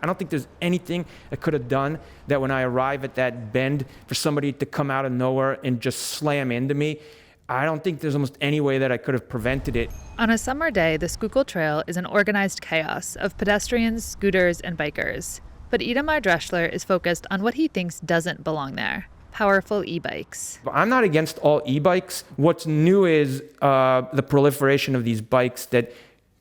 I don't think there's anything I could have done that when I arrive at that bend for somebody to come out of nowhere and just slam into me. I don't think there's almost any way that I could have prevented it. On a summer day, the Schuylkill Trail is an organized chaos of pedestrians, scooters, and bikers. But Itamar Dreschler is focused on what he thinks doesn't belong there: powerful e-bikes. I'm not against all e-bikes. What's new is the proliferation of these bikes that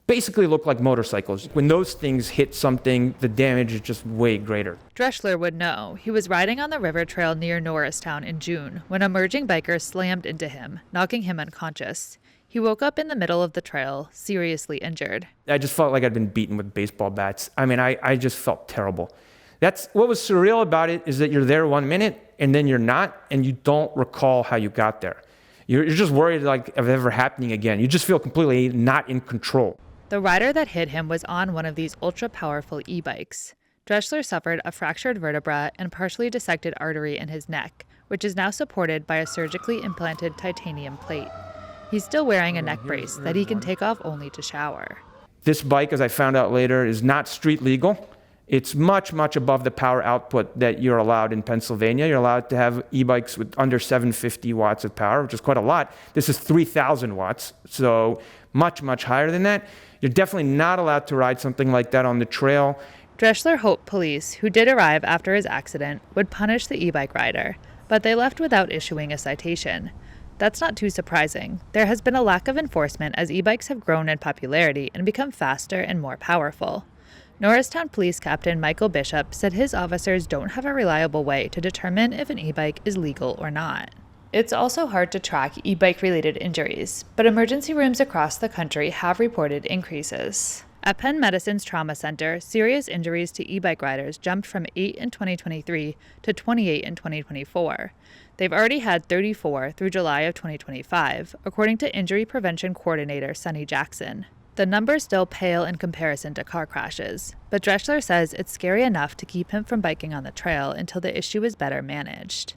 basically look like motorcycles. When those things hit something, the damage is just way greater. Dreschler would know. He was riding on the river trail near Norristown in June when a merging biker slammed into him, knocking him unconscious. He woke up in the middle of the trail, seriously injured. I just felt like I'd been beaten with baseball bats. I mean, I just felt terrible. That's what was surreal about it, is that you're there 1 minute and then you're not, and you don't recall how you got there. You're just worried like of ever happening again. You just feel completely not in control. The rider that hit him was on one of these ultra-powerful e-bikes. Dreschler suffered a fractured vertebra and partially dissected artery in his neck, which is now supported by a surgically implanted titanium plate. He's still wearing a neck brace that he can take off only to shower. This bike, as I found out later, is not street legal. It's much, much above the power output that you're allowed in Pennsylvania. You're allowed to have e-bikes with under 750 watts of power, which is quite a lot. This is 3,000 watts, so much, much higher than that. You're definitely not allowed to ride something like that on the trail. Dreschler hoped police, who did arrive after his accident, would punish the e-bike rider, but they left without issuing a citation. That's not too surprising. There has been a lack of enforcement as e-bikes have grown in popularity and become faster and more powerful. Norristown Police Captain Michael Bishop said his officers don't have a reliable way to determine if an e-bike is legal or not. It's also hard to track e-bike-related injuries, but emergency rooms across the country have reported increases. At Penn Medicine's Trauma Center, serious injuries to e-bike riders jumped from 8 in 2023 to 28 in 2024. They've already had 34 through July of 2025, according to Injury Prevention Coordinator Sonny Jackson. The numbers still pale in comparison to car crashes, but Dreschler says it's scary enough to keep him from biking on the trail until the issue is better managed.